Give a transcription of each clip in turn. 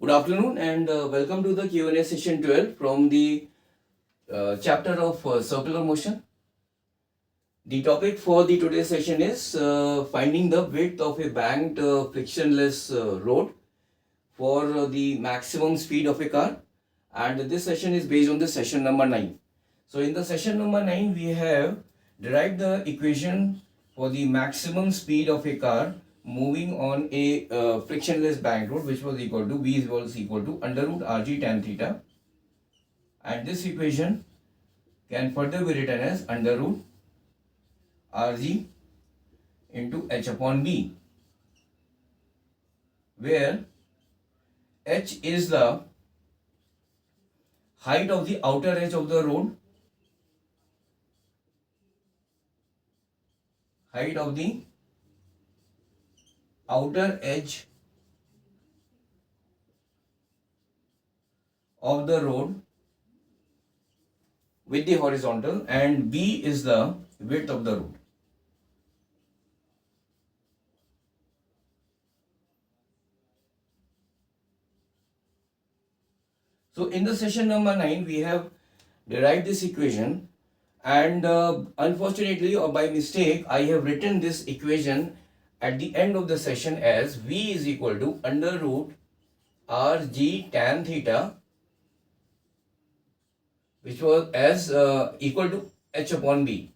Good afternoon and welcome to the Q&A session 12 from the chapter of circular motion. The topic for the today's session is finding the width of a banked frictionless road for the maximum speed of a car, and this session is based on the session number 9. So in the session number 9 we have derived the equation for the maximum speed of a car moving on a frictionless bank road, which was equal to V was equal to under root rg tan theta, and this equation can further be written as under root rg into h upon b, where h is the height of the outer edge of the road, height of the outer edge of the road with the horizontal, and b is the width of the road. So in the session number 9 we have derived this equation, and unfortunately or by mistake I have written this equation at the end of the session as V is equal to under root rg tan theta, which was as equal to h upon b.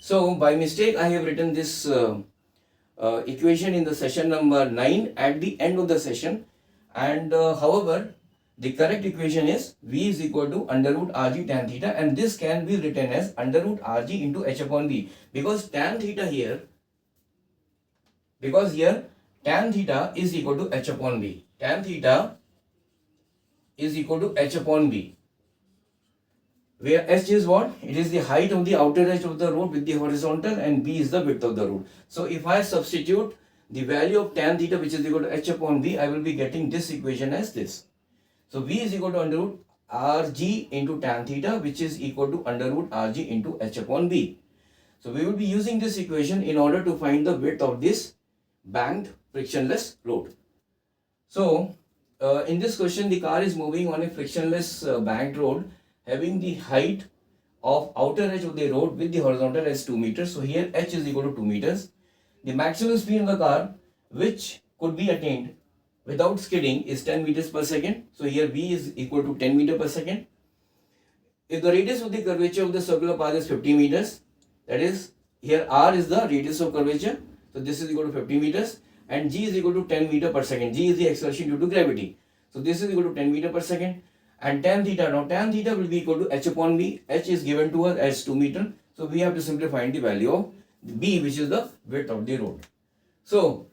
So by mistake I have written this equation in the session number 9 at the end of the session, and however the correct equation is V is equal to under root rg tan theta, and this can be written as under root rg into h upon b, because tan theta here, because here tan theta is equal to h upon b. Tan theta is equal to h upon b, where h is what? It is the height of the outer edge of the road with the horizontal, and b is the width of the road. So if I substitute the value of tan theta, which is equal to h upon b, I will be getting this equation as this. So V is equal to under root rg into tan theta, which is equal to under root rg into h upon b. So we will be using this equation in order to find the width of this banked frictionless road. So in this question the car is moving on a frictionless banked road having the height of outer edge of the road with the horizontal as 2 meters. So here h is equal to 2 meters. The maximum speed of the car which could be attained without skidding is 10 meters per second. So here V is equal to 10 meters per second. If the radius of the curvature of the circular path is 50 meters, that is here R is the radius of curvature. So this is equal to 50 meters, and G is equal to 10 meters per second. G is the acceleration due to gravity. So this is equal to 10 meters per second. And tan theta, now tan theta will be equal to h upon b. H is given to us as 2 meters. So we have to simply find the value of b, which is the width of the road. So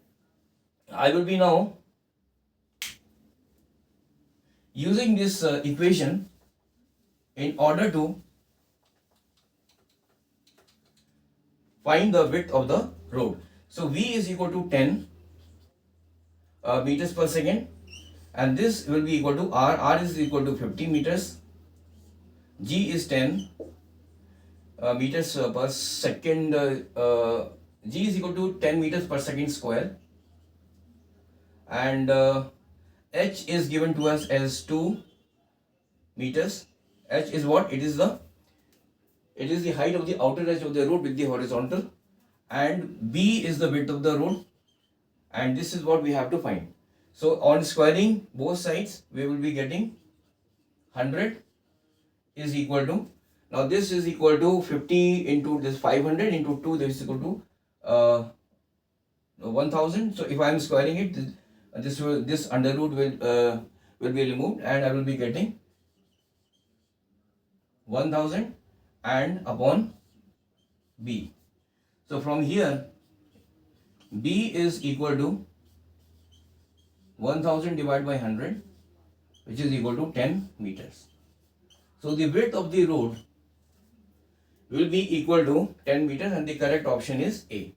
I will be now using this equation in order to find the width of the road. So V is equal to 10 meters per second, and this will be equal to R. R is equal to 50 meters. G is 10 meters per second. G is equal to 10 meters per second square, and H is given to us as 2 meters. H is what? It is the height of the outer edge of the road with the horizontal, and B is the width of the road, and this is what we have to find. So on squaring both sides we will be getting 100 is equal to, now this is equal to 50 into this 500 into 2, this is equal to 1000. So if I am squaring it, this under root will be removed, and I will be getting 1000 and upon B. So from here B is equal to 1000 divided by 100, which is equal to 10 meters. So the width of the road will be equal to 10 meters, and the correct option is A.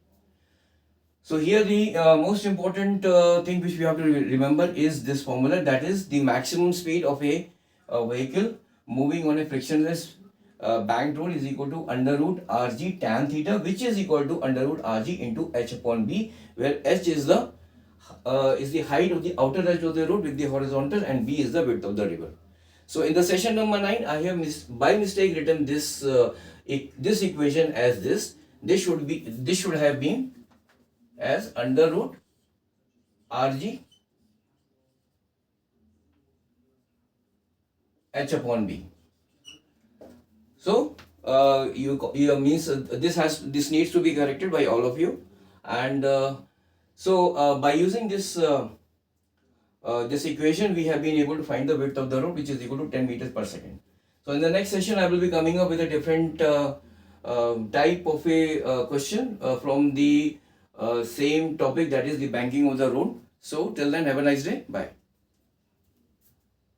So here the most important thing which we have to remember is this formula, that is the maximum speed of a vehicle moving on a frictionless banked road is equal to under root rg tan theta, which is equal to under root rg into h upon b, where h is the is the height of the outer edge of the road with the horizontal, and B is the width of the river. So in the session number 9, I have by mistake written this this equation as this. This should have been as under root Rg h upon B. So you means this needs to be corrected by all of you, and by using this equation, we have been able to find the width of the road, which is equal to 10 meters per second. So in the next session, I will be coming up with a different type of a question from the same topic, that is the banking of the road. So till then, have a nice day. Bye.